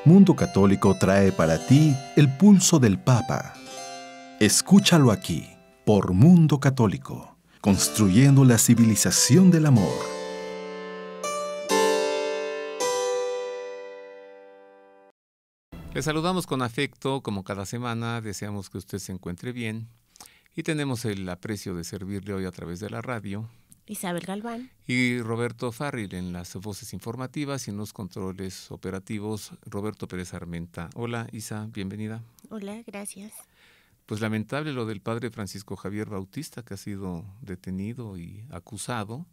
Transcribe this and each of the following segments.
Mundo Católico trae para ti el pulso del Papa. Escúchalo aquí, por Mundo Católico, construyendo la civilización del amor. Le saludamos con afecto, como cada semana, deseamos que usted se encuentre bien y tenemos el aprecio de servirle hoy a través de la radio. Isabel Galván. Y Roberto Farril en las voces informativas y en los controles operativos, Roberto Pérez Armenta. Hola, Isa, bienvenida. Hola, gracias. Pues lamentable lo del padre Francisco Javier Bautista, que ha sido detenido y acusado,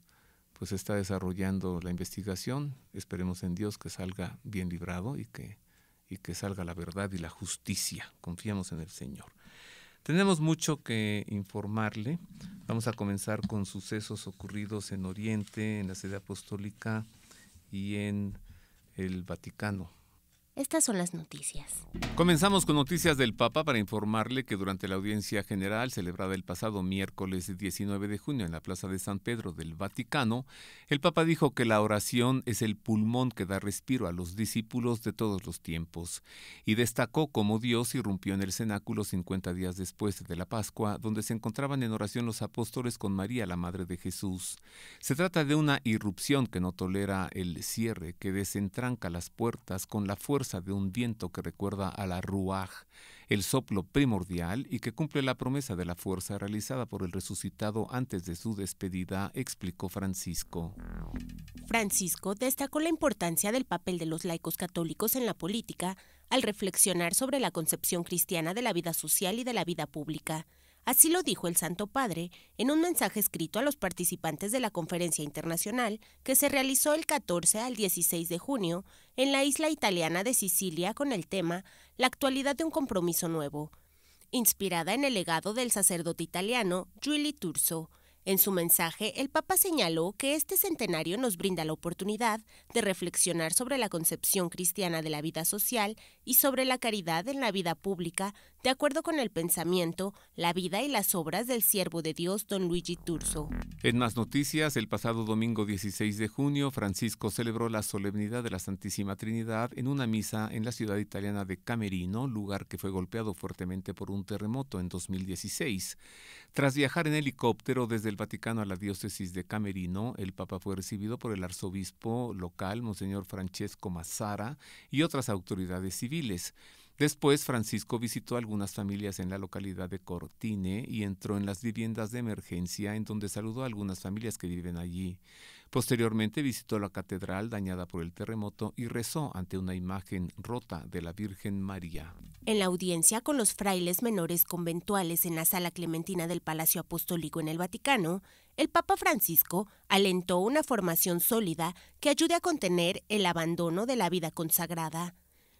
pues está desarrollando la investigación. Esperemos en Dios que salga bien librado y que salga la verdad y la justicia. Confiamos en el Señor. Tenemos mucho que informarle. Vamos a comenzar con sucesos ocurridos en Oriente, en la sede apostólica y en el Vaticano. Estas son las noticias. Comenzamos con noticias del Papa para informarle que durante la audiencia general celebrada el pasado miércoles 19 de junio en la Plaza de San Pedro del Vaticano, el Papa dijo que la oración es el pulmón que da respiro a los discípulos de todos los tiempos y destacó cómo Dios irrumpió en el cenáculo 50 días después de la Pascua, donde se encontraban en oración los apóstoles con María, la Madre de Jesús. Se trata de una irrupción que no tolera el cierre, que desentranca las puertas con la fuerza de un viento que recuerda a la ruaj, el soplo primordial, y que cumple la promesa de la fuerza realizada por el resucitado antes de su despedida, explicó Francisco. Francisco destacó la importancia del papel de los laicos católicos en la política al reflexionar sobre la concepción cristiana de la vida social y de la vida pública. Así lo dijo el Santo Padre en un mensaje escrito a los participantes de la conferencia internacional que se realizó el 14 al 16 de junio en la isla italiana de Sicilia con el tema La actualidad de un compromiso nuevo, inspirada en el legado del sacerdote italiano Giulio Turso. En su mensaje, el Papa señaló que este centenario nos brinda la oportunidad de reflexionar sobre la concepción cristiana de la vida social y sobre la caridad en la vida pública, de acuerdo con el pensamiento, la vida y las obras del siervo de Dios, don Luigi Turso. En más noticias, el pasado domingo 16 de junio, Francisco celebró la solemnidad de la Santísima Trinidad en una misa en la ciudad italiana de Camerino, lugar que fue golpeado fuertemente por un terremoto en 2016. Tras viajar en helicóptero desde el Vaticano a la diócesis de Camerino, el Papa fue recibido por el arzobispo local, Monseñor Francesco Massara, y otras autoridades civiles. Después, Francisco visitó algunas familias en la localidad de Cortine y entró en las viviendas de emergencia, en donde saludó a algunas familias que viven allí. Posteriormente visitó la catedral dañada por el terremoto y rezó ante una imagen rota de la Virgen María. En la audiencia con los frailes menores conventuales en la Sala Clementina del Palacio Apostólico en el Vaticano, el Papa Francisco alentó una formación sólida que ayude a contener el abandono de la vida consagrada.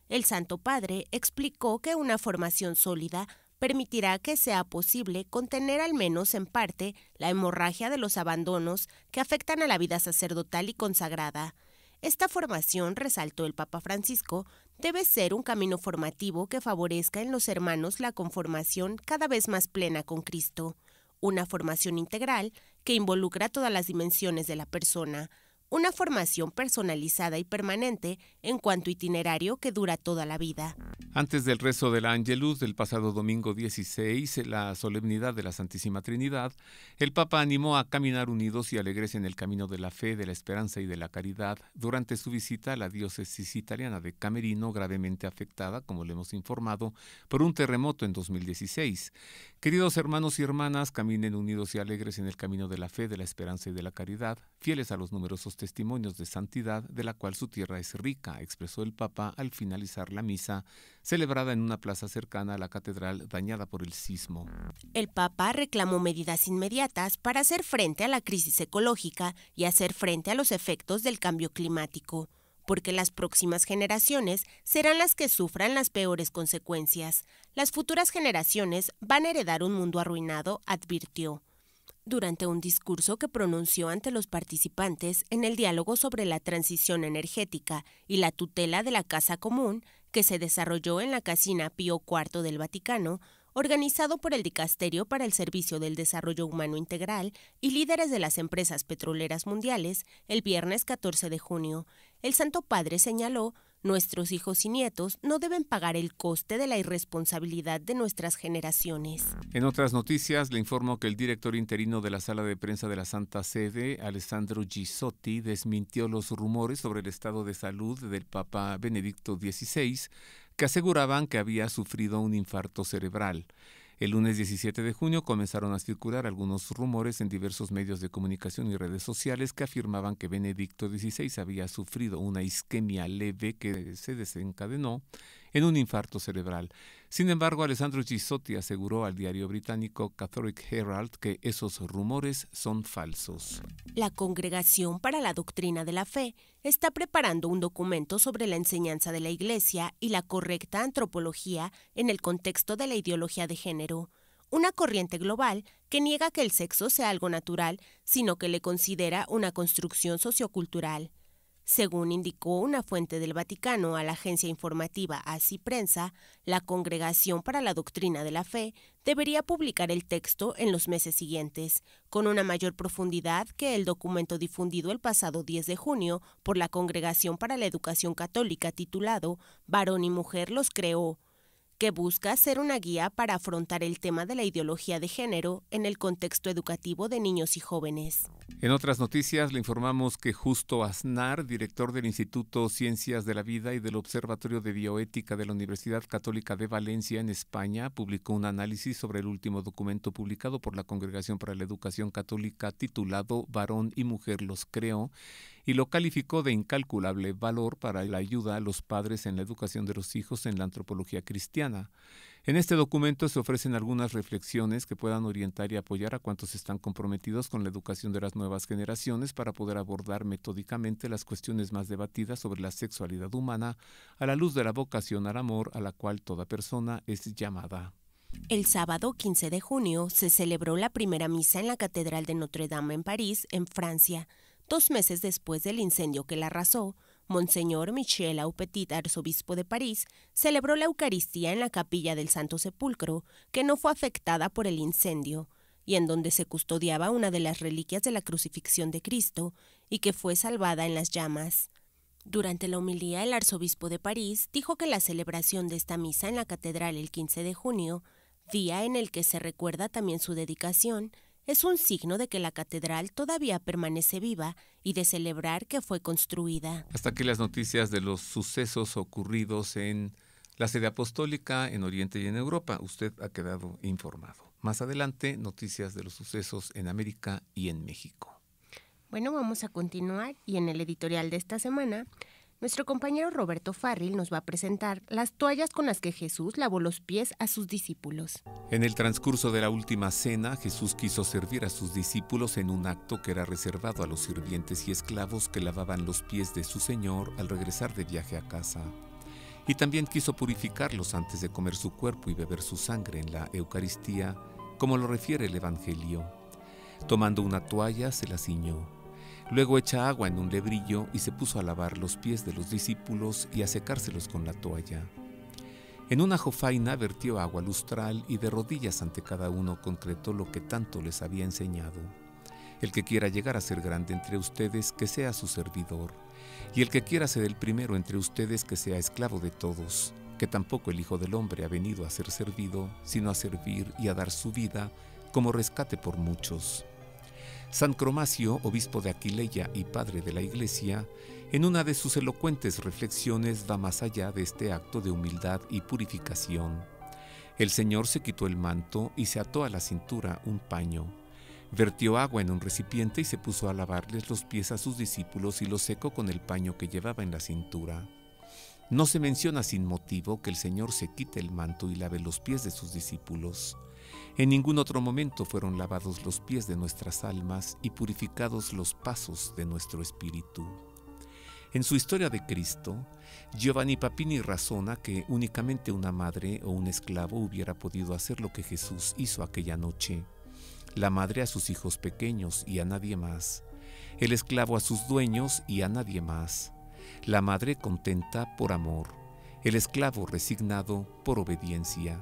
El Santo Padre explicó que una formación sólida permitirá que sea posible contener al menos en parte la hemorragia de los abandonos que afectan a la vida sacerdotal y consagrada. Esta formación, resaltó el Papa Francisco, debe ser un camino formativo que favorezca en los hermanos la conformación cada vez más plena con Cristo, una formación integral que involucra todas las dimensiones de la persona, una formación personalizada y permanente en cuanto itinerario que dura toda la vida. Antes del rezo del Ángelus del pasado domingo 16, la solemnidad de la Santísima Trinidad, el Papa animó a caminar unidos y alegres en el camino de la fe, de la esperanza y de la caridad durante su visita a la diócesis italiana de Camerino, gravemente afectada, como le hemos informado, por un terremoto en 2016. Queridos hermanos y hermanas, caminen unidos y alegres en el camino de la fe, de la esperanza y de la caridad, fieles a los numerosos testimonios de santidad de la cual su tierra es rica, expresó el Papa al finalizar la misa, celebrada en una plaza cercana a la catedral dañada por el sismo. El Papa reclamó medidas inmediatas para hacer frente a la crisis ecológica y hacer frente a los efectos del cambio climático, porque las próximas generaciones serán las que sufran las peores consecuencias. Las futuras generaciones van a heredar un mundo arruinado, advirtió. Durante un discurso que pronunció ante los participantes en el diálogo sobre la transición energética y la tutela de la casa común, que se desarrolló en la Casina Pío IV del Vaticano, organizado por el Dicasterio para el Servicio del Desarrollo Humano Integral y líderes de las empresas petroleras mundiales, el viernes 14 de junio, el Santo Padre señaló: Nuestros hijos y nietos no deben pagar el coste de la irresponsabilidad de nuestras generaciones. En otras noticias, le informo que el director interino de la Sala de Prensa de la Santa Sede, Alessandro Gisotti, desmintió los rumores sobre el estado de salud del Papa Benedicto XVI, que aseguraban que había sufrido un infarto cerebral. El lunes 17 de junio comenzaron a circular algunos rumores en diversos medios de comunicación y redes sociales que afirmaban que Benedicto XVI había sufrido una isquemia leve que se desencadenó en un infarto cerebral. Sin embargo, Alessandro Gisotti aseguró al diario británico Catholic Herald que esos rumores son falsos. La Congregación para la Doctrina de la Fe está preparando un documento sobre la enseñanza de la Iglesia y la correcta antropología en el contexto de la ideología de género, una corriente global que niega que el sexo sea algo natural, sino que le considera una construcción sociocultural. Según indicó una fuente del Vaticano a la agencia informativa Así Prensa, la Congregación para la Doctrina de la Fe debería publicar el texto en los meses siguientes, con una mayor profundidad que el documento difundido el pasado 10 de junio por la Congregación para la Educación Católica titulado «Varón y mujer los creó», que busca ser una guía para afrontar el tema de la ideología de género en el contexto educativo de niños y jóvenes. En otras noticias, le informamos que Justo Aznar, director del Instituto Ciencias de la Vida y del Observatorio de Bioética de la Universidad Católica de Valencia, en España, publicó un análisis sobre el último documento publicado por la Congregación para la Educación Católica titulado «Varón y mujer los creó», y lo calificó de incalculable valor para la ayuda a los padres en la educación de los hijos en la antropología cristiana. En este documento se ofrecen algunas reflexiones que puedan orientar y apoyar a cuantos están comprometidos con la educación de las nuevas generaciones para poder abordar metódicamente las cuestiones más debatidas sobre la sexualidad humana a la luz de la vocación al amor a la cual toda persona es llamada. El sábado 15 de junio se celebró la primera misa en la Catedral de Notre Dame en París, en Francia. 2 meses después del incendio que la arrasó, Monseñor Michel Aupetit, arzobispo de París, celebró la Eucaristía en la capilla del Santo Sepulcro, que no fue afectada por el incendio, y en donde se custodiaba una de las reliquias de la crucifixión de Cristo, y que fue salvada en las llamas. Durante la homilía, el arzobispo de París dijo que la celebración de esta misa en la catedral el 15 de junio, día en el que se recuerda también su dedicación, es un signo de que la catedral todavía permanece viva y de celebrar que fue construida. Hasta aquí las noticias de los sucesos ocurridos en la sede apostólica, en Oriente y en Europa. Usted ha quedado informado. Más adelante, noticias de los sucesos en América y en México. Bueno, vamos a continuar y en el editorial de esta semana, nuestro compañero Roberto Farril nos va a presentar las toallas con las que Jesús lavó los pies a sus discípulos. En el transcurso de la última cena, Jesús quiso servir a sus discípulos en un acto que era reservado a los sirvientes y esclavos que lavaban los pies de su Señor al regresar de viaje a casa. Y también quiso purificarlos antes de comer su cuerpo y beber su sangre en la Eucaristía, como lo refiere el Evangelio. Tomando una toalla, se la ciñó. Luego echa agua en un lebrillo y se puso a lavar los pies de los discípulos y a secárselos con la toalla. En una jofaina vertió agua lustral y de rodillas ante cada uno concretó lo que tanto les había enseñado. El que quiera llegar a ser grande entre ustedes, que sea su servidor, y el que quiera ser el primero entre ustedes, que sea esclavo de todos, que tampoco el Hijo del Hombre ha venido a ser servido, sino a servir y a dar su vida como rescate por muchos. San Cromacio, obispo de Aquileia y padre de la Iglesia, en una de sus elocuentes reflexiones va más allá de este acto de humildad y purificación. El Señor se quitó el manto y se ató a la cintura un paño. Vertió agua en un recipiente y se puso a lavarles los pies a sus discípulos y los secó con el paño que llevaba en la cintura. No se menciona sin motivo que el Señor se quite el manto y lave los pies de sus discípulos. En ningún otro momento fueron lavados los pies de nuestras almas y purificados los pasos de nuestro espíritu. En su historia de Cristo, Giovanni Papini razona que únicamente una madre o un esclavo hubiera podido hacer lo que Jesús hizo aquella noche. La madre a sus hijos pequeños y a nadie más. El esclavo a sus dueños y a nadie más. La madre contenta por amor. El esclavo resignado por obediencia.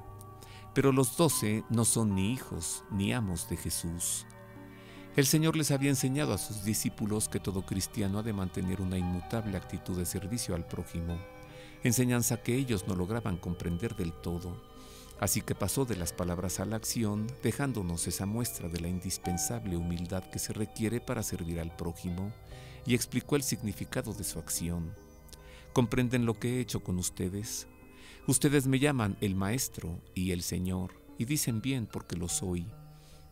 Pero los 12 no son ni hijos ni amos de Jesús. El Señor les había enseñado a sus discípulos que todo cristiano ha de mantener una inmutable actitud de servicio al prójimo, enseñanza que ellos no lograban comprender del todo. Así que pasó de las palabras a la acción, dejándonos esa muestra de la indispensable humildad que se requiere para servir al prójimo, y explicó el significado de su acción. ¿Comprenden lo que he hecho con ustedes? Ustedes me llaman el Maestro y el Señor, y dicen bien porque lo soy.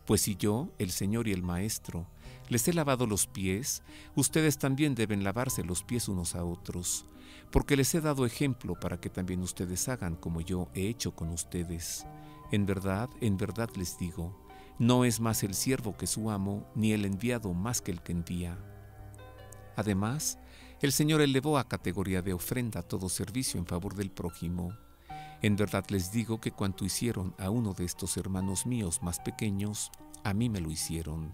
Pues si yo, el Señor y el Maestro, les he lavado los pies, ustedes también deben lavarse los pies unos a otros, porque les he dado ejemplo para que también ustedes hagan como yo he hecho con ustedes. En verdad les digo, no es más el siervo que su amo, ni el enviado más que el que envía. Además, el Señor elevó a categoría de ofrenda todo servicio en favor del prójimo. En verdad les digo que cuanto hicieron a uno de estos hermanos míos más pequeños, a mí me lo hicieron.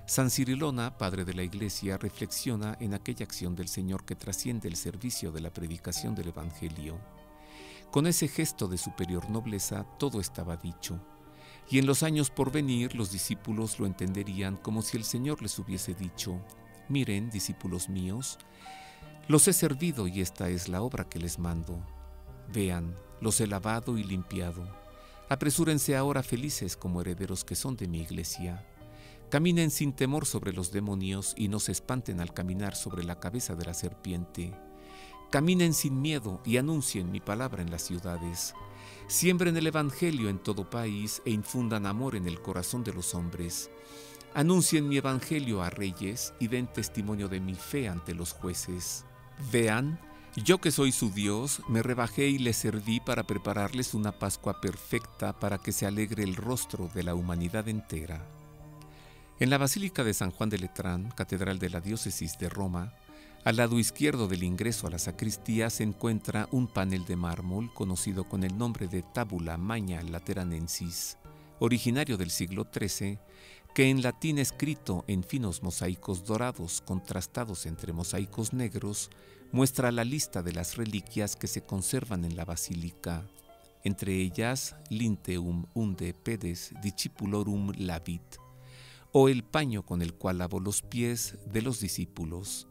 San Cirilona, padre de la Iglesia, reflexiona en aquella acción del Señor que trasciende el servicio de la predicación del Evangelio. Con ese gesto de superior nobleza todo estaba dicho, y en los años por venir los discípulos lo entenderían como si el Señor les hubiese dicho: miren, discípulos míos, los he servido y esta es la obra que les mando. Vean, los he lavado y limpiado. Apresúrense ahora felices como herederos que son de mi Iglesia. Caminen sin temor sobre los demonios y no se espanten al caminar sobre la cabeza de la serpiente. Caminen sin miedo y anuncien mi palabra en las ciudades. Siembren el Evangelio en todo país e infundan amor en el corazón de los hombres. Anuncien mi Evangelio a reyes y den testimonio de mi fe ante los jueces. Vean, yo que soy su Dios, me rebajé y les serví para prepararles una Pascua perfecta para que se alegre el rostro de la humanidad entera. En la Basílica de San Juan de Letrán, catedral de la diócesis de Roma, al lado izquierdo del ingreso a la sacristía se encuentra un panel de mármol conocido con el nombre de Tabula Magna Lateranensis, originario del siglo XIII, que en latín escrito en finos mosaicos dorados contrastados entre mosaicos negros, muestra la lista de las reliquias que se conservan en la basílica, entre ellas Linteum unde pedes discipulorum labit, o el paño con el cual lavó los pies de los discípulos,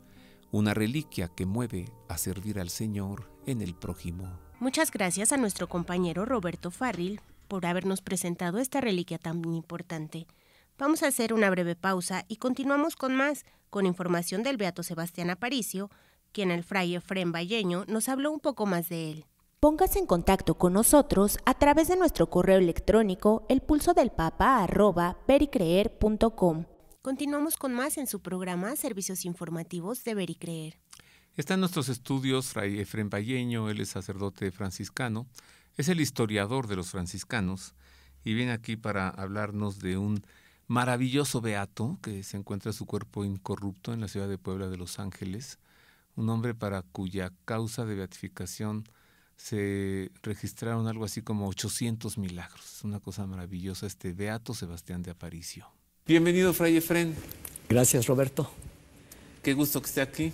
una reliquia que mueve a servir al Señor en el prójimo. Muchas gracias a nuestro compañero Roberto Farril por habernos presentado esta reliquia tan importante. Vamos a hacer una breve pausa y continuamos con información del beato Sebastián Aparicio, quien el fray Efrén Valleño nos habló un poco más de él. Póngase en contacto con nosotros a través de nuestro correo electrónico elpulsodelpapa@vericreer.com. Continuamos con más en su programa Servicios Informativos de Ver y Creer. Está en nuestros estudios fray Efrén Valleño, él es sacerdote franciscano, es el historiador de los franciscanos y viene aquí para hablarnos de un maravilloso beato que se encuentra su cuerpo incorrupto en la ciudad de Puebla de Los Ángeles, un hombre para cuya causa de beatificación se registraron algo así como 800 milagros. Es una cosa maravillosa este beato Sebastián de Aparicio. Bienvenido, fray Efrén. Gracias, Roberto. Qué gusto que esté aquí.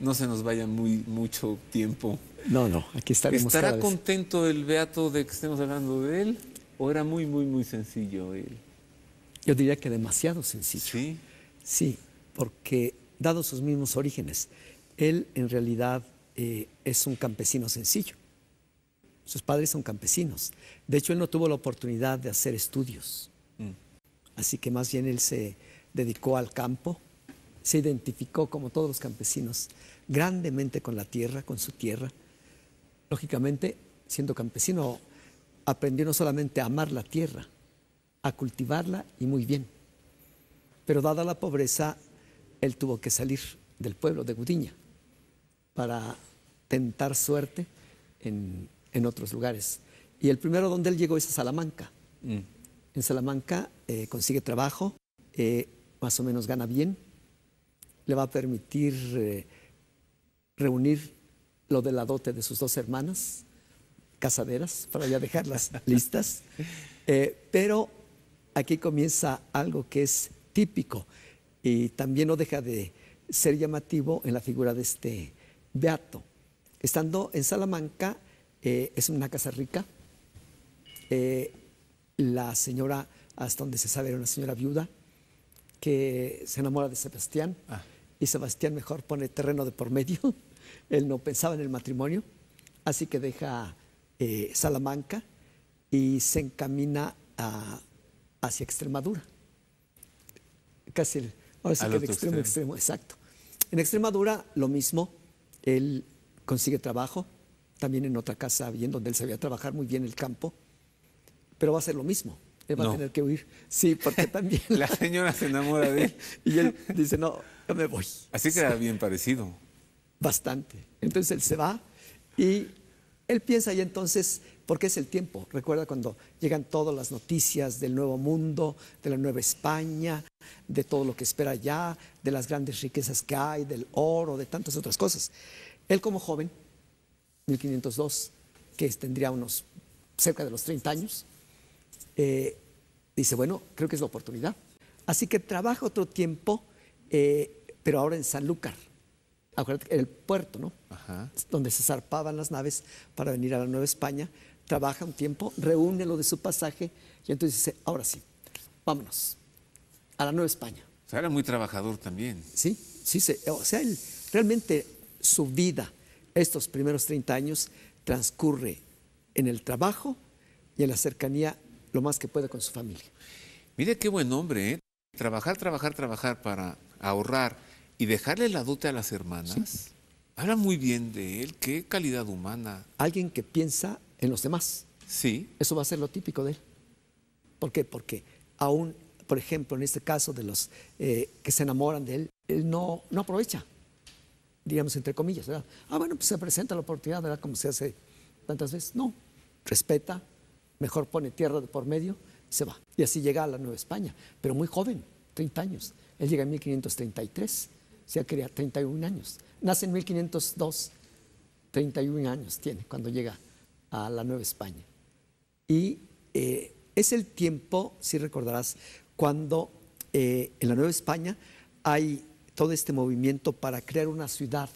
No se nos vaya mucho tiempo. No, aquí estaremos. ¿Estará contento el beato de que estemos hablando de él? ¿O era muy sencillo él? Yo diría que demasiado sencillo. ¿Sí? Sí, porque dado sus mismos orígenes, él en realidad es un campesino sencillo. Sus padres son campesinos. De hecho, él no tuvo la oportunidad de hacer estudios. Así que más bien él se dedicó al campo, se identificó como todos los campesinos grandemente con la tierra, con su tierra. Lógicamente, siendo campesino, aprendió no solamente a amar la tierra, a cultivarla y muy bien. Pero dada la pobreza, él tuvo que salir del pueblo de Gudiña para tentar suerte en otros lugares. Y el primero donde él llegó es a Salamanca. En Salamanca consigue trabajo, más o menos gana bien, le va a permitir reunir lo de la dote de sus dos hermanas, casaderas, para ya dejarlas listas. Pero aquí comienza algo que es típico y también no deja de ser llamativo en la figura de este beato. Estando en Salamanca, es una casa rica. La señora, hasta donde se sabe, era una señora viuda que se enamora de Sebastián y Sebastián mejor pone terreno de por medio. Él no pensaba en el matrimonio Así que deja Salamanca y se encamina hacia Extremadura. Casi, ahora sí que de extremo a extremo, exacto. En Extremadura lo mismo, él consigue trabajo, también en otra casa bien donde él sabía trabajar muy bien el campo, pero va a ser lo mismo. Él va a tener que huir. Sí, porque también... La señora se enamora de él. Y él dice, no, yo me voy. Así que era bien parecido. Bastante. Entonces él se va y él piensa ya entonces, porque es el tiempo. Recuerda cuando llegan todas las noticias del nuevo mundo, de la Nueva España, de todo lo que espera allá, de las grandes riquezas que hay, del oro, de tantas otras cosas. Él como joven, 1502, que tendría unos cerca de los 30 años, dice, bueno, creo que es la oportunidad. Así que trabaja otro tiempo, pero ahora en Sanlúcar, acuérdate, el puerto, ¿no? Ajá. Donde se zarpaban las naves para venir a la Nueva España. Trabaja un tiempo, reúne lo de su pasaje y entonces dice, ahora sí, vámonos a la Nueva España. O sea, era muy trabajador también. Sí, o sea, él, realmente su vida, estos primeros 30 años, transcurre en el trabajo y en la cercanía lo más que puede con su familia. Mire qué buen hombre, ¿eh? Trabajar para ahorrar y dejarle la dote a las hermanas. Sí. Habla muy bien de él, qué calidad humana. Alguien que piensa en los demás. Sí. Eso va a ser lo típico de él. ¿Por qué? Porque aún, por ejemplo, en este caso de los que se enamoran de él no aprovecha, digamos entre comillas, ¿verdad? Bueno, pues se presenta la oportunidad, ¿verdad? Como se hace tantas veces. No, respeta, mejor pone tierra de por medio, se va. Y así llega a la Nueva España, pero muy joven, 30 años. Él llega en 1533, o sea, quería 31 años. Nace en 1502, 31 años tiene cuando llega a la Nueva España. Y es el tiempo, si recordarás, cuando en la Nueva España hay todo este movimiento para crear una ciudad,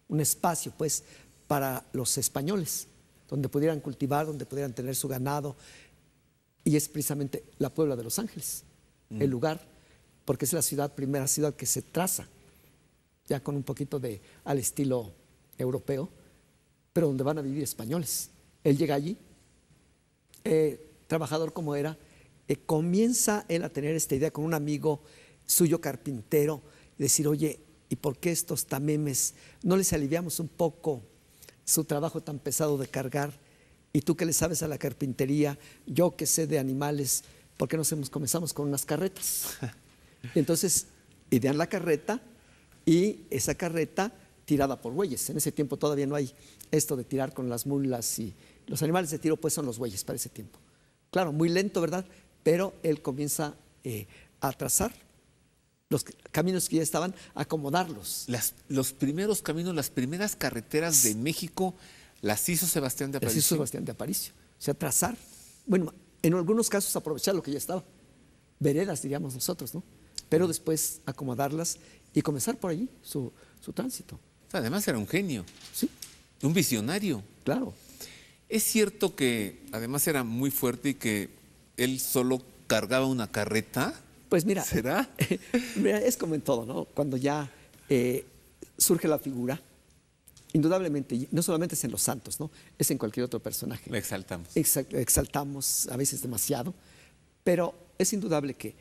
un espacio, pues, para los españoles, donde pudieran cultivar, donde pudieran tener su ganado. Y es precisamente la Puebla de Los Ángeles, el lugar, porque es la primera ciudad que se traza, ya con un poquito al estilo europeo, pero donde van a vivir españoles. Él llega allí, trabajador como era, comienza él a tener esta idea con un amigo suyo carpintero, decir, oye, ¿y por qué estos tamemes no les aliviamos un poco su trabajo tan pesado de cargar? Y tú que le sabes a la carpintería, yo que sé de animales, ¿por qué no comenzamos con unas carretas? Y entonces idean la carreta y esa carreta tirada por bueyes. En ese tiempo todavía no hay esto de tirar con las mulas y los animales de tiro, pues son los bueyes para ese tiempo. Claro, muy lento, ¿verdad? Pero él comienza a trazar los caminos que ya estaban, a acomodarlos. Los primeros caminos, las primeras carreteras de México las hizo Sebastián de Aparicio. Las hizo Sebastián de Aparicio. O sea, trazar, bueno, en algunos casos aprovechar lo que ya estaba. Veredas, diríamos nosotros, ¿no? Pero después acomodarlas y comenzar por allí su tránsito. Además era un genio. Sí. Un visionario. Claro. Es cierto que además era muy fuerte y que él solo cargaba una carreta. Pues mira, ¿será? Mira, es como en todo, ¿no? Cuando ya surge la figura, indudablemente, no solamente es en los santos, ¿no? Es en cualquier otro personaje. Lo exaltamos. Exaltamos a veces demasiado, pero es indudable que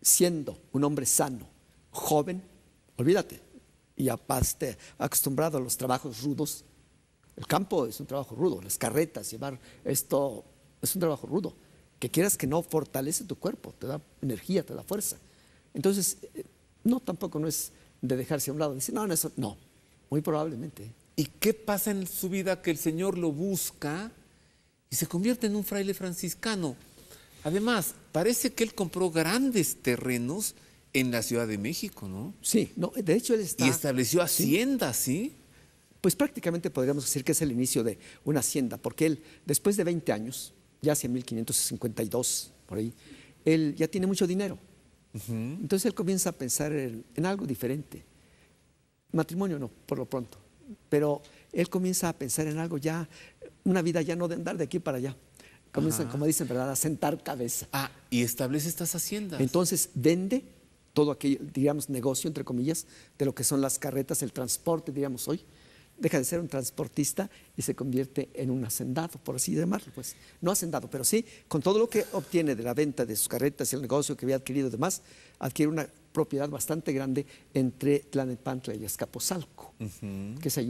siendo un hombre sano, joven, olvídate, y aparte acostumbrado a los trabajos rudos, el campo es un trabajo rudo, las carretas, llevar esto es un trabajo rudo, que quieras que no fortalece tu cuerpo, te da energía, te da fuerza. Entonces, no, tampoco no es de dejarse a un lado, decir, no, eso no, muy probablemente. ¿Y qué pasa en su vida que el Señor lo busca y se convierte en un fraile franciscano? Además, parece que él compró grandes terrenos en la Ciudad de México, ¿no? Sí, no, de hecho él está... Y estableció haciendas, ¿sí? Pues prácticamente podríamos decir que es el inicio de una hacienda, porque él, después de 20 años, ya hacia 1552, por ahí, él ya tiene mucho dinero. Entonces él comienza a pensar en algo diferente. Matrimonio no, por lo pronto, pero él comienza a pensar en algo ya, una vida ya no de andar de aquí para allá. Comienza, como dicen, ¿verdad?, a sentar cabeza. Y establece estas haciendas. Entonces vende todo aquello, digamos, negocio, entre comillas, de lo que son las carretas, el transporte, diríamos hoy, deja de ser un transportista y se convierte en un hacendado, por así llamarlo, pues. No hacendado, pero sí, con todo lo que obtiene de la venta de sus carretas y el negocio que había adquirido y demás, adquiere una propiedad bastante grande entre Tlalnepantla y Azcapotzalco, que es ahí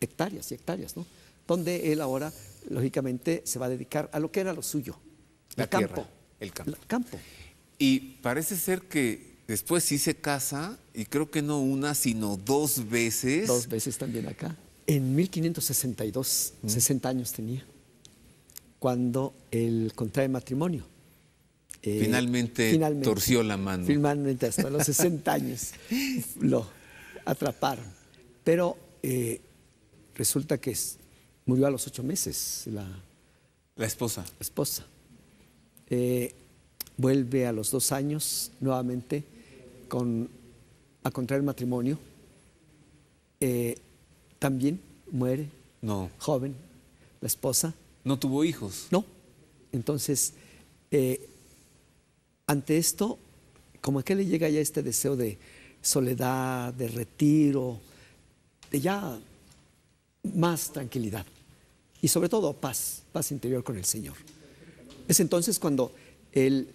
hectáreas y hectáreas, ¿no? Donde él ahora, lógicamente, se va a dedicar a lo que era lo suyo, La el tierra, campo. el campo. El campo. Y parece ser que después sí se casa, y creo que no una, sino 2 veces. 2 veces también acá. En 1562, 60 años tenía, cuando él contrae matrimonio. Finalmente torció la mano. Finalmente, hasta los 60 años lo atraparon. Pero resulta que murió a los 8 meses La esposa. esposa. Vuelve a los 2 años nuevamente a contraer matrimonio. También muere, No. joven, la esposa. No tuvo hijos. No. Entonces, ante esto, como que le llega ya este deseo de soledad, de retiro, de ya más tranquilidad y sobre todo paz interior con el Señor. Es entonces cuando él,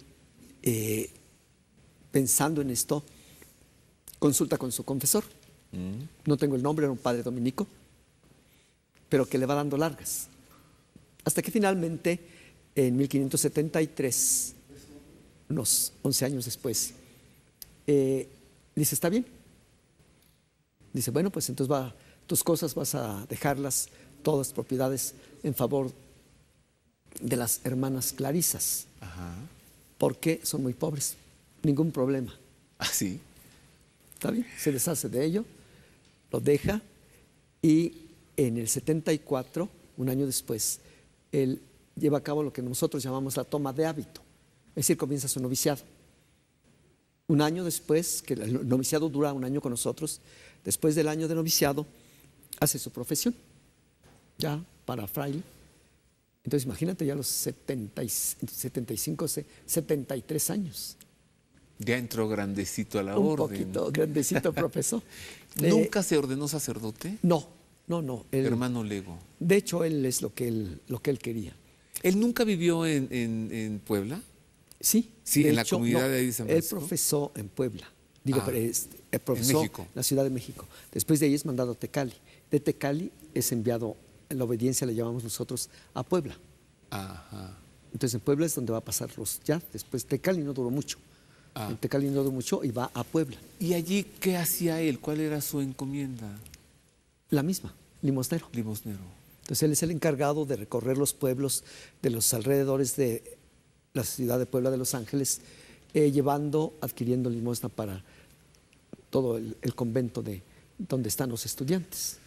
pensando en esto, consulta con su confesor. No tengo el nombre, era un padre dominico, pero que le va dando largas. Hasta que finalmente, en 1573, unos 11 años después, dice, ¿está bien? Dice, bueno, pues entonces tus cosas vas a dejarlas, todas propiedades, en favor de las hermanas Clarisas, porque son muy pobres, ningún problema. ¿Ah, sí? ¿Está bien? Se deshace de ello, lo deja, y en el 74, un año después, él lleva a cabo lo que nosotros llamamos la toma de hábito, es decir, comienza su noviciado. Un año después, que el noviciado dura un año con nosotros, después del año de noviciado, hace su profesión, ya para fraile. Entonces imagínate ya los 75, 73 años. Ya entró grandecito a la Un orden. poquito grandecito profesó. ¿Nunca se ordenó sacerdote? No. Hermano Lego. De hecho, él es lo que él quería. ¿Él nunca vivió en Puebla? Sí. Sí, de en la hecho, comunidad de ahí de San Él Francisco. profesó en Puebla. Profesó en México. en la Ciudad de México. Después de ahí es mandado a Tecali. De Tecali es enviado, en la obediencia le llamamos nosotros, a Puebla. Ajá. Entonces en Puebla es donde va a pasar después Tecali no duró mucho. En Tecali no duró mucho y va a Puebla. ¿Y allí qué hacía él? ¿Cuál era su encomienda? La misma, limosnero. Limosnero. Entonces él es el encargado de recorrer los pueblos de los alrededores de la ciudad de Puebla de Los Ángeles, adquiriendo limosna para todo el convento donde están los estudiantes.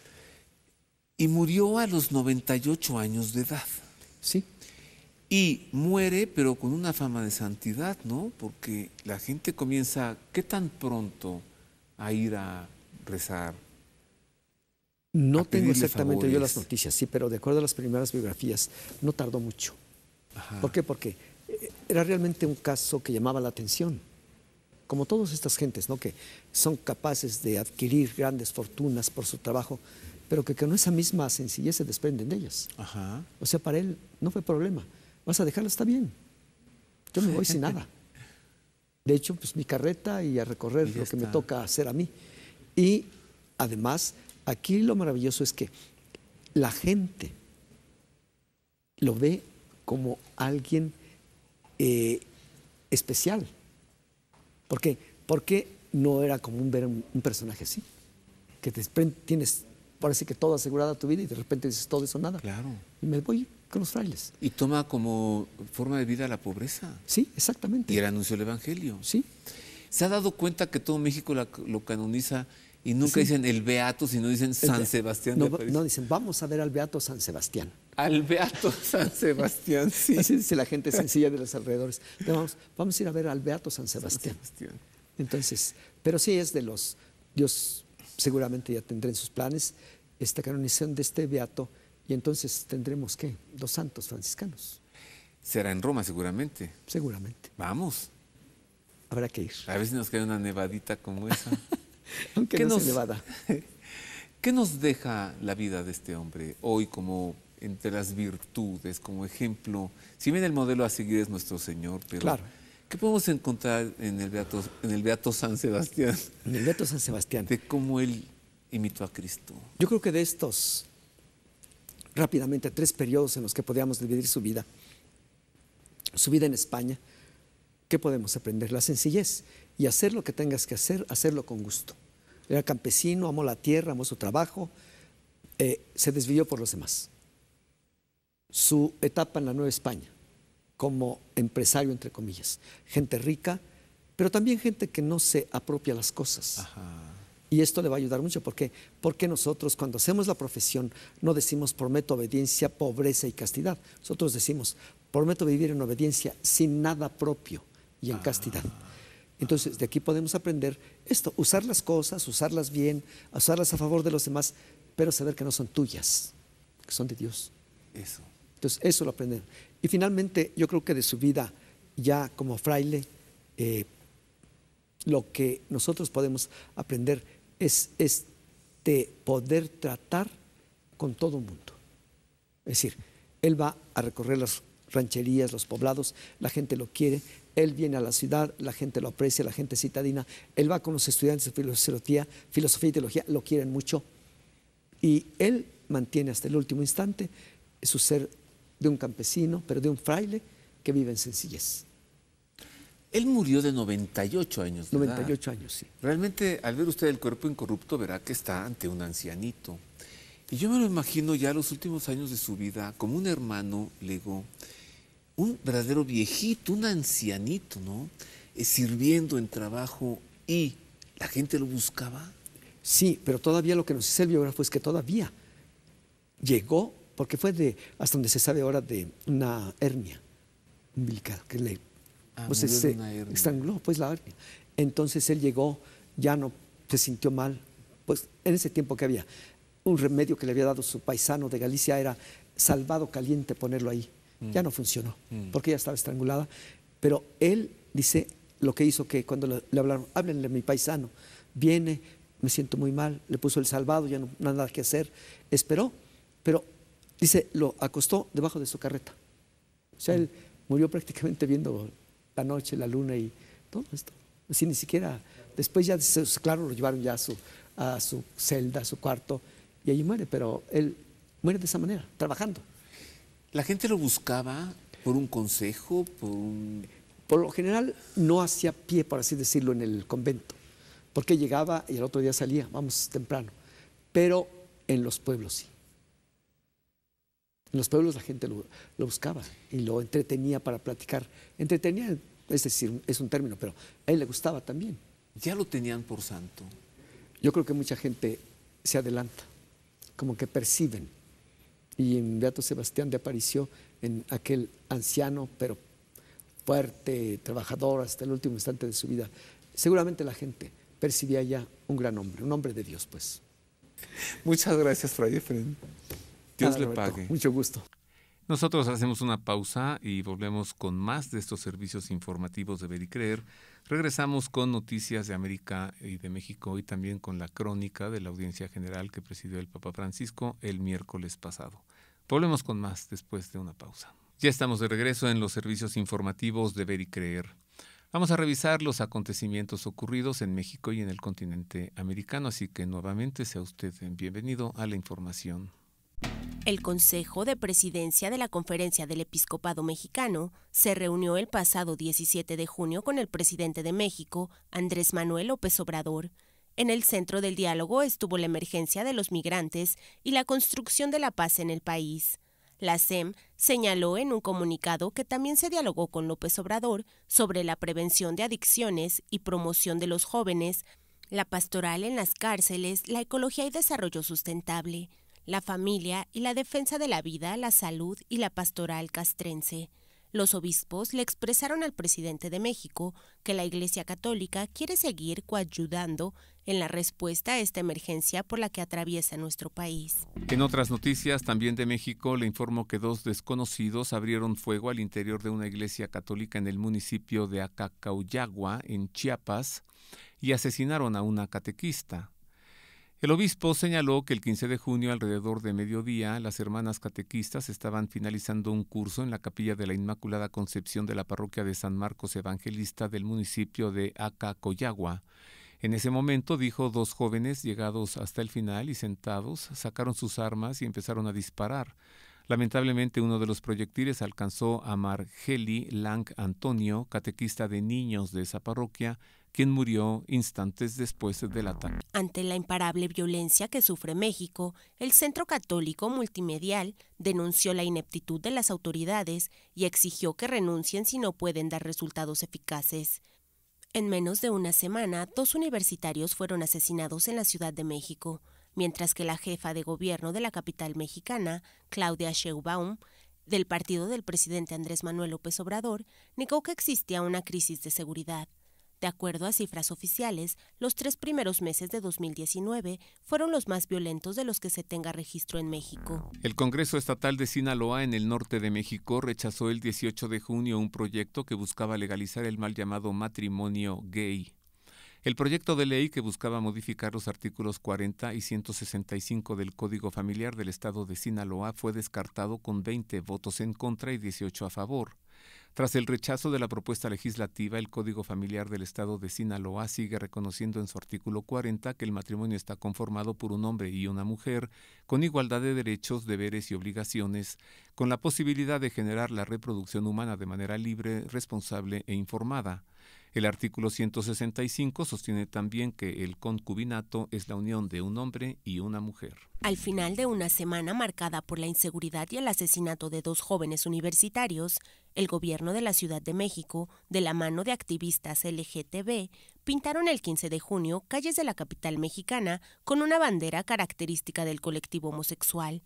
Y murió a los 98 años de edad. Sí. Y muere, pero con una fama de santidad, ¿no? Porque la gente comienza, ¿qué tan pronto a ir a rezar? No a tengo pedirle exactamente yo favores? las noticias, sí, pero de acuerdo a las primeras biografías, no tardó mucho. Ajá. ¿Por qué? Porque era realmente un caso que llamaba la atención. Como todas estas gentes, ¿no? Que son capaces de adquirir grandes fortunas por su trabajo, pero que con esa misma sencillez se desprenden de ellas. Ajá. O sea, para él no fue problema. Vas a dejarlo, está bien. Yo me voy sin nada. De hecho, pues mi carreta y a recorrer Y ya lo que me está. toca hacer a mí. Y además, aquí lo maravilloso es que la gente lo ve como alguien especial. ¿Por qué? Porque no era común ver un personaje así, que tienes, parece que todo asegurada tu vida y de repente dices todo eso nada. Claro. Y me voy con los frailes. Y toma como forma de vida la pobreza. Sí, exactamente. Y el anuncio del Evangelio. Sí. ¿Se ha dado cuenta que todo México lo canoniza y nunca Sí. dicen el Beato, sino dicen San Sebastián de París? No dicen, vamos a ver al Beato San Sebastián. Al Beato San Sebastián, sí. Así dice la gente sencilla de los alrededores. Vamos a ir a ver al Beato San Sebastián. Entonces, pero sí es de los, Dios seguramente ya tendrá en sus planes esta canonización de este Beato, y entonces tendremos, ¿qué? 2 santos franciscanos. Será en Roma seguramente. Seguramente. Vamos. Habrá que ir. A ver si nos cae una nevadita como esa. Aunque ¿Qué no nos- sea Nevada. ¿Qué nos deja la vida de este hombre hoy como entre las virtudes, como ejemplo? Si bien el modelo a seguir es nuestro Señor, pero Claro. ¿qué podemos encontrar en el Beato San Sebastián? En el Beato San Sebastián. De cómo él imitó a Cristo. Yo creo que de estos, rápidamente, 3 periodos en los que podíamos dividir su vida en España, ¿qué podemos aprender? La sencillez y hacer lo que tengas que hacer, hacerlo con gusto. Era campesino, amó la tierra, amó su trabajo, se desvivió por los demás. Su etapa en la Nueva España, como empresario, entre comillas, gente rica, pero también gente que no se apropia las cosas. Ajá. Y esto le va a ayudar mucho. ¿Por qué? Porque nosotros cuando hacemos la profesión no decimos prometo obediencia, pobreza y castidad. Nosotros decimos prometo vivir en obediencia sin nada propio y en castidad. Entonces de aquí podemos aprender esto, usar las cosas, usarlas bien, usarlas a favor de los demás, pero saber que no son tuyas, que son de Dios. Eso. Entonces eso lo aprendemos. Y finalmente yo creo que de su vida ya como fraile, lo que nosotros podemos aprender es poder tratar con todo el mundo. Es decir, él va a recorrer las rancherías, los poblados, la gente lo quiere, él viene a la ciudad, la gente lo aprecia, la gente citadina, él va con los estudiantes de filosofía y teología, lo quieren mucho, y él mantiene hasta el último instante su ser de un campesino, pero de un fraile que vive en sencillez. Él murió de 98 años de 98 edad. años, sí. Realmente, al ver usted el cuerpo incorrupto, verá que está ante un ancianito. Y yo me lo imagino ya los últimos años de su vida como un hermano, legó, un verdadero viejito, un ancianito, ¿no? Sirviendo en trabajo, y la gente lo buscaba. Sí, pero todavía lo que nos dice el biógrafo es que todavía llegó, porque fue hasta donde se sabe ahora, de una hernia umbilical, que le pues se estranguló pues la hernia. Entonces él llegó, ya no se sintió mal, pues en ese tiempo que había un remedio que le había dado su paisano de Galicia, era salvado caliente, ponerlo ahí. Ya no funcionó, porque ella estaba estrangulada, pero él dice lo que hizo, que cuando le hablaron, háblenle a mi paisano, viene, me siento muy mal, le puso el salvado, ya no nada que hacer, esperó, pero dice, lo acostó debajo de su carreta. O sea, él murió prácticamente viendo la noche, la luna y todo esto. Así ni siquiera, después ya, claro, lo llevaron ya a su celda, a su cuarto, y allí muere, pero él muere de esa manera, trabajando. ¿La gente lo buscaba por un consejo, Por lo general no hacía pie, por así decirlo, en el convento, porque llegaba y el otro día salía, vamos temprano, pero en los pueblos sí. En los pueblos la gente lo buscaba y lo entretenía para platicar. Entretenía, es decir, es un término, pero a él le gustaba también. ¿Ya lo tenían por santo? Yo creo que mucha gente se adelanta, como que perciben. Y en Beato Sebastián de apareció en aquel anciano, pero fuerte, trabajador hasta el último instante de su vida. Seguramente la gente percibía ya un gran hombre, un hombre de Dios, pues. Muchas gracias, Fray Efrén. Dios le Roberto, pague. mucho gusto. Nosotros hacemos una pausa y volvemos con más de estos servicios informativos de Ver y Creer. Regresamos con noticias de América y de México y también con la crónica de la audiencia general que presidió el Papa Francisco el miércoles pasado. Volvemos con más después de una pausa. Ya estamos de regreso en los servicios informativos de Ver y Creer. Vamos a revisar los acontecimientos ocurridos en México y en el continente americano, así que nuevamente sea usted bienvenido a la información. El Consejo de Presidencia de la Conferencia del Episcopado Mexicano se reunió el pasado 17 de junio con el presidente de México, Andrés Manuel López Obrador. En el centro del diálogo estuvo la emergencia de los migrantes y la construcción de la paz en el país. La SEM señaló en un comunicado que también se dialogó con López Obrador sobre la prevención de adicciones y promoción de los jóvenes, la pastoral en las cárceles, la ecología y desarrollo sustentable, la familia y la defensa de la vida, la salud y la pastoral castrense. Los obispos le expresaron al presidente de México que la Iglesia Católica quiere seguir coayudando en la respuesta a esta emergencia por la que atraviesa nuestro país. En otras noticias, también de México, le informo que 2 desconocidos abrieron fuego al interior de una iglesia católica en el municipio de Acacauyagua, en Chiapas, y asesinaron a una catequista. El obispo señaló que el 15 de junio, alrededor de mediodía, las hermanas catequistas estaban finalizando un curso en la capilla de la Inmaculada Concepción de la parroquia de San Marcos Evangelista del municipio de Acacoyagua. En ese momento, dijo, 2 jóvenes llegados hasta el final y sentados sacaron sus armas y empezaron a disparar. Lamentablemente, uno de los proyectiles alcanzó a Margeli Lang Antonio, catequista de niños de esa parroquia, quien murió instantes después del ataque. Ante la imparable violencia que sufre México, el Centro Católico Multimedial denunció la ineptitud de las autoridades y exigió que renuncien si no pueden dar resultados eficaces. En menos de una semana, 2 universitarios fueron asesinados en la Ciudad de México, mientras que la jefa de gobierno de la capital mexicana, Claudia Sheinbaum, del partido del presidente Andrés Manuel López Obrador, negó que existía una crisis de seguridad. De acuerdo a cifras oficiales, los 3 primeros meses de 2019 fueron los más violentos de los que se tenga registro en México. El Congreso Estatal de Sinaloa, en el norte de México, rechazó el 18 de junio un proyecto que buscaba legalizar el mal llamado matrimonio gay. El proyecto de ley, que buscaba modificar los artículos 40 y 165 del Código Familiar del Estado de Sinaloa, fue descartado con 20 votos en contra y 18 a favor. Tras el rechazo de la propuesta legislativa, el Código Familiar del Estado de Sinaloa sigue reconociendo en su artículo 40 que el matrimonio está conformado por un hombre y una mujer, con igualdad de derechos, deberes y obligaciones, con la posibilidad de generar la reproducción humana de manera libre, responsable e informada. El artículo 165 sostiene también que el concubinato es la unión de un hombre y una mujer. Al final de una semana marcada por la inseguridad y el asesinato de 2 jóvenes universitarios, el gobierno de la Ciudad de México, de la mano de activistas LGTB, pintaron el 15 de junio calles de la capital mexicana con una bandera característica del colectivo homosexual.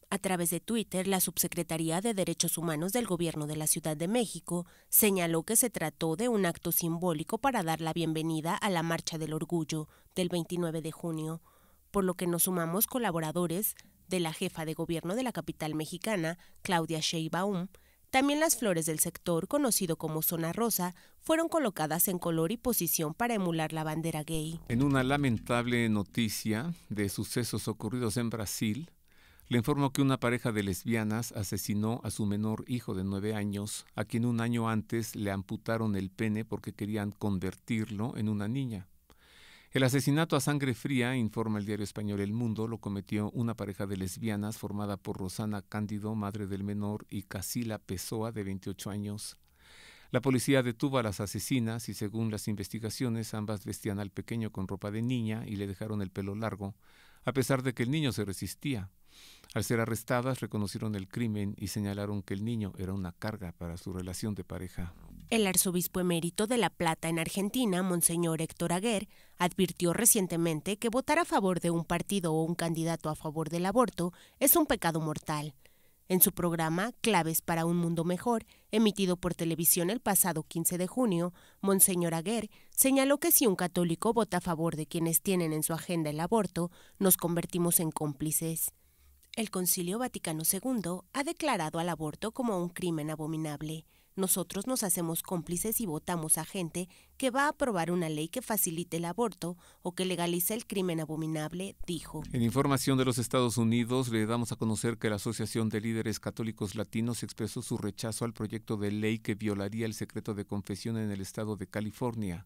A través de Twitter, la Subsecretaría de Derechos Humanos del Gobierno de la Ciudad de México señaló que se trató de un acto simbólico para dar la bienvenida a la Marcha del Orgullo del 29 de junio, por lo que nos sumamos colaboradores de la jefa de gobierno de la capital mexicana, Claudia Sheinbaum. También las flores del sector, conocido como Zona Rosa, fueron colocadas en color y posición para emular la bandera gay. En una lamentable noticia de sucesos ocurridos en Brasil, le informó que una pareja de lesbianas asesinó a su menor hijo de 9 años, a quien un año antes le amputaron el pene porque querían convertirlo en una niña. El asesinato a sangre fría, informa el diario español El Mundo, lo cometió una pareja de lesbianas formada por Rosana Cándido, madre del menor, y Casila Pessoa, de 28 años. La policía detuvo a las asesinas y, según las investigaciones, ambas vestían al pequeño con ropa de niña y le dejaron el pelo largo, a pesar de que el niño se resistía. Al ser arrestadas, reconocieron el crimen y señalaron que el niño era una carga para su relación de pareja. El arzobispo emérito de La Plata, en Argentina, Monseñor Héctor Aguer, advirtió recientemente que votar a favor de un partido o un candidato a favor del aborto es un pecado mortal. En su programa Claves para un Mundo Mejor, emitido por televisión el pasado 15 de junio, Monseñor Aguer señaló que si un católico vota a favor de quienes tienen en su agenda el aborto, nos convertimos en cómplices. El Concilio Vaticano II ha declarado al aborto como un crimen abominable. Nosotros nos hacemos cómplices y votamos a gente que va a aprobar una ley que facilite el aborto o que legalice el crimen abominable, dijo. En información de los Estados Unidos, le damos a conocer que la Asociación de Líderes Católicos Latinos expresó su rechazo al proyecto de ley que violaría el secreto de confesión en el estado de California.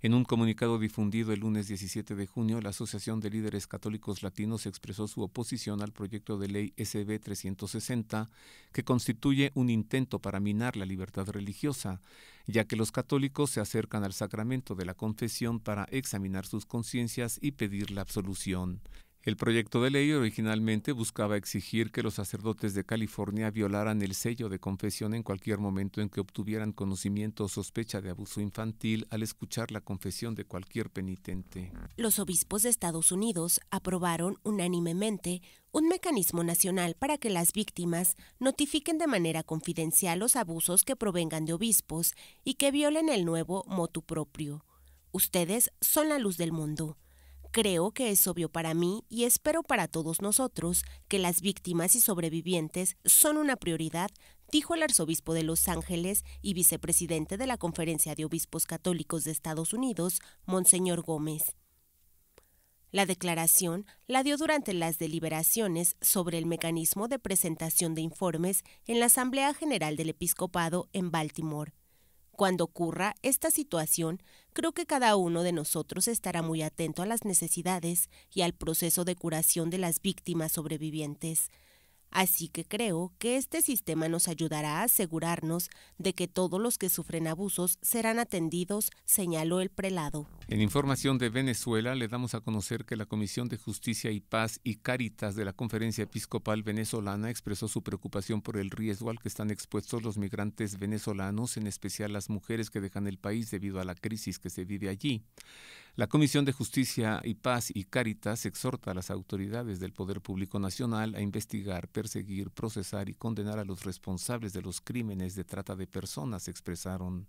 En un comunicado difundido el lunes 17 de junio, la Asociación de Líderes Católicos Latinos expresó su oposición al proyecto de ley SB 360, que constituye un intento para minar la libertad religiosa, ya que los católicos se acercan al sacramento de la confesión para examinar sus conciencias y pedir la absolución. El proyecto de ley originalmente buscaba exigir que los sacerdotes de California violaran el sello de confesión en cualquier momento en que obtuvieran conocimiento o sospecha de abuso infantil al escuchar la confesión de cualquier penitente. Los obispos de Estados Unidos aprobaron unánimemente un mecanismo nacional para que las víctimas notifiquen de manera confidencial los abusos que provengan de obispos y que violen el nuevo motu proprio. Ustedes son la luz del mundo. Creo que es obvio para mí y espero para todos nosotros que las víctimas y sobrevivientes son una prioridad, dijo el arzobispo de Los Ángeles y vicepresidente de la Conferencia de Obispos Católicos de Estados Unidos, Monseñor Gómez. La declaración la dio durante las deliberaciones sobre el mecanismo de presentación de informes en la Asamblea General del Episcopado en Baltimore. Cuando ocurra esta situación, creo que cada uno de nosotros estará muy atento a las necesidades y al proceso de curación de las víctimas sobrevivientes. Así que creo que este sistema nos ayudará a asegurarnos de que todos los que sufren abusos serán atendidos, señaló el prelado. En información de Venezuela, le damos a conocer que la Comisión de Justicia y Paz y Cáritas de la Conferencia Episcopal Venezolana expresó su preocupación por el riesgo al que están expuestos los migrantes venezolanos, en especial las mujeres que dejan el país debido a la crisis que se vive allí. La Comisión de Justicia y Paz y Cáritas exhorta a las autoridades del Poder Público Nacional a investigar, perseguir, procesar y condenar a los responsables de los crímenes de trata de personas, expresaron.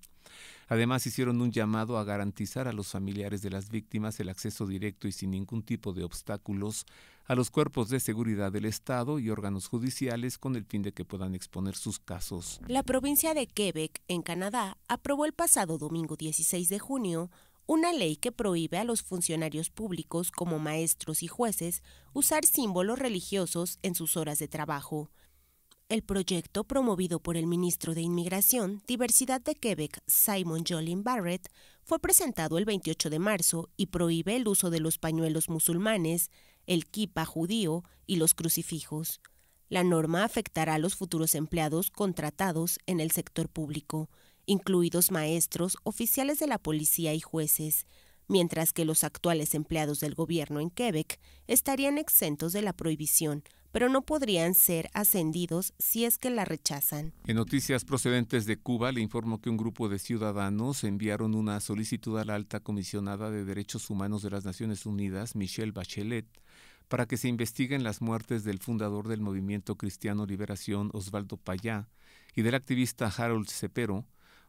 Además, hicieron un llamado a garantizar a los familiares de las víctimas el acceso directo y sin ningún tipo de obstáculos a los cuerpos de seguridad del Estado y órganos judiciales con el fin de que puedan exponer sus casos. La provincia de Quebec, en Canadá, aprobó el pasado domingo 16 de junio una ley que prohíbe a los funcionarios públicos como maestros y jueces usar símbolos religiosos en sus horas de trabajo. El proyecto, promovido por el ministro de Inmigración, Diversidad de Quebec, Simon Jolin Barrett, fue presentado el 28 de marzo y prohíbe el uso de los pañuelos musulmanes, el kipa judío y los crucifijos. La norma afectará a los futuros empleados contratados en el sector público, incluidos maestros, oficiales de la policía y jueces, mientras que los actuales empleados del gobierno en Quebec estarían exentos de la prohibición, pero no podrían ser ascendidos si es que la rechazan. En noticias procedentes de Cuba, le informo que un grupo de ciudadanos enviaron una solicitud a la alta comisionada de Derechos Humanos de las Naciones Unidas, Michelle Bachelet, para que se investiguen las muertes del fundador del Movimiento Cristiano Liberación, Osvaldo Payá, y del activista Harold Cepero,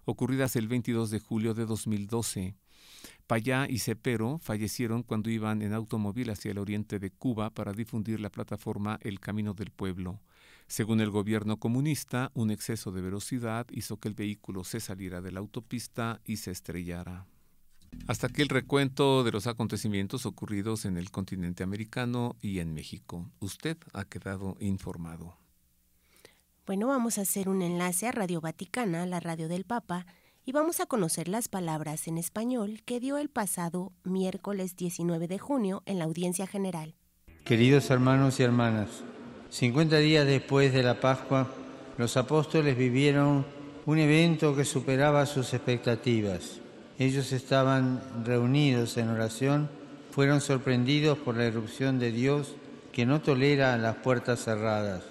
ocurridas el 22 de julio de 2012. Payá y Cepero fallecieron cuando iban en automóvil hacia el oriente de Cuba para difundir la plataforma El Camino del Pueblo. Según el gobierno comunista, un exceso de velocidad hizo que el vehículo se saliera de la autopista y se estrellara. Hasta aquí el recuento de los acontecimientos ocurridos en el continente americano y en México. Usted ha quedado informado. Bueno, vamos a hacer un enlace a Radio Vaticana, la radio del Papa, y vamos a conocer las palabras en español que dio el pasado miércoles 19 de junio en la audiencia general. Queridos hermanos y hermanas, 50 días después de la Pascua, los apóstoles vivieron un evento que superaba sus expectativas. Ellos estaban reunidos en oración, fueron sorprendidos por la irrupción de Dios que no tolera las puertas cerradas.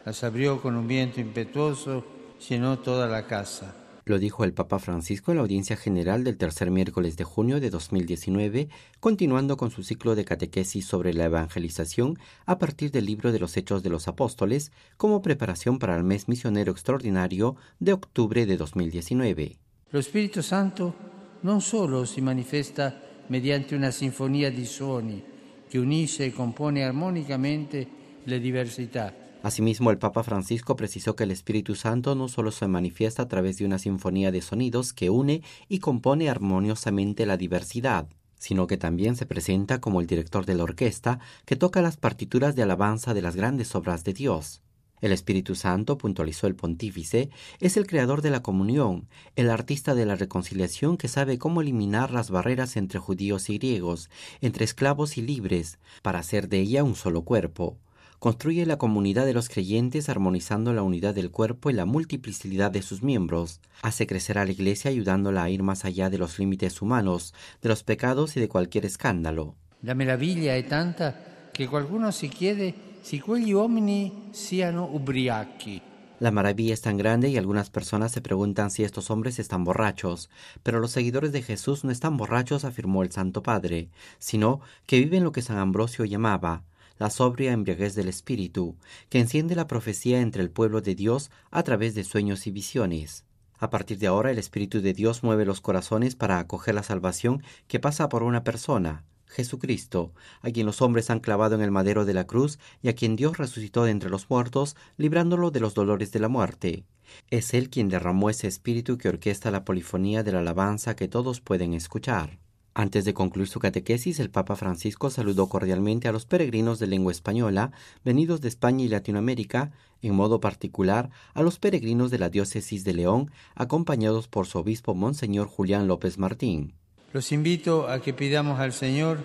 Las abrió con un viento impetuoso, llenó toda la casa. Lo dijo el Papa Francisco en la audiencia general del tercer miércoles de junio de 2019, continuando con su ciclo de catequesis sobre la evangelización a partir del libro de los Hechos de los Apóstoles, como preparación para el mes misionero extraordinario de octubre de 2019. Lo Spirito Santo non solo si manifesta mediante una sinfonia di suoni che unisce e compone armonicamente le diversità. Asimismo, el Papa Francisco precisó que el Espíritu Santo no solo se manifiesta a través de una sinfonía de sonidos que une y compone armoniosamente la diversidad, sino que también se presenta como el director de la orquesta que toca las partituras de alabanza de las grandes obras de Dios. El Espíritu Santo, puntualizó el pontífice, es el creador de la comunión, el artista de la reconciliación que sabe cómo eliminar las barreras entre judíos y griegos, entre esclavos y libres, para hacer de ella un solo cuerpo. Construye la comunidad de los creyentes armonizando la unidad del cuerpo y la multiplicidad de sus miembros. Hace crecer a la Iglesia ayudándola a ir más allá de los límites humanos, de los pecados y de cualquier escándalo. La meraviglia è tanta che qualcuno si chiede si quegli uomini siano ubriachi. La maravilla es tan grande y algunas personas se preguntan si estos hombres están borrachos, pero los seguidores de Jesús no están borrachos, afirmó el Santo Padre, sino que viven lo que San Ambrosio llamaba la sobria embriaguez del Espíritu, que enciende la profecía entre el pueblo de Dios a través de sueños y visiones. A partir de ahora, el Espíritu de Dios mueve los corazones para acoger la salvación que pasa por una persona, Jesucristo, a quien los hombres han clavado en el madero de la cruz y a quien Dios resucitó de entre los muertos, librándolo de los dolores de la muerte. Es Él quien derramó ese Espíritu que orquesta la polifonía de la alabanza que todos pueden escuchar. Antes de concluir su catequesis, el Papa Francisco saludó cordialmente a los peregrinos de lengua española venidos de España y Latinoamérica, en modo particular a los peregrinos de la diócesis de León, acompañados por su obispo Monseñor Julián López Martín. Los invito a que pidamos al Señor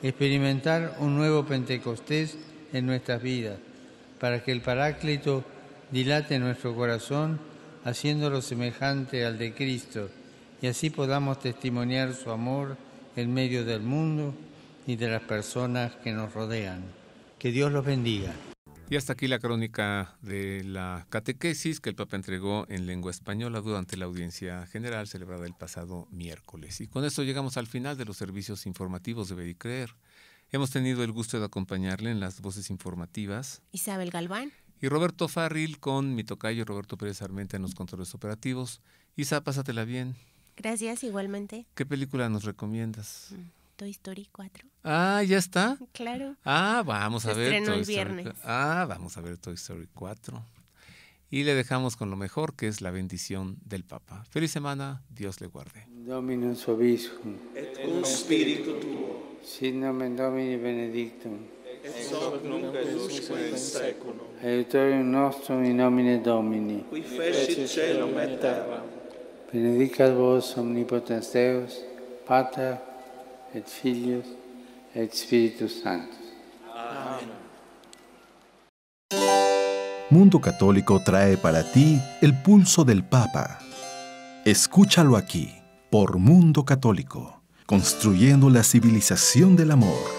experimentar un nuevo Pentecostés en nuestras vidas, para que el Paráclito dilate nuestro corazón, haciéndolo semejante al de Cristo, y así podamos testimoniar su amor en medio del mundo y de las personas que nos rodean. Que Dios los bendiga. Y hasta aquí la crónica de la catequesis que el Papa entregó en lengua española durante la audiencia general celebrada el pasado miércoles. Y con esto llegamos al final de los servicios informativos de Ver y Creer. Hemos tenido el gusto de acompañarle en las voces informativas Isabel Galván y Roberto Farril, con mi tocayo Roberto Pérez Armenta en los controles operativos. Isa, pásatela bien. Gracias, igualmente. ¿Qué película nos recomiendas? Toy Story 4. Ah, ¿ya está? Claro. Ah, vamos a ver estrenó Toy el Story viernes. 4. Ah, vamos a ver Toy Story 4. Y le dejamos con lo mejor, que es la bendición del Papa. Feliz semana, Dios le guarde. Dominus vobiscum. Et cum spiritu tuo. Sit nomen Domini benedictum. Et hoc nunc et usque in seculum. Aiutorium nostrum in nomine Domini. Qui fecit caelum et terra. Benedicat vos omnipotens Deus, Pater et Filius et Spiritus Sanctus. Amén. Mundo Católico trae para ti el pulso del Papa. Escúchalo aquí, por Mundo Católico, construyendo la civilización del amor.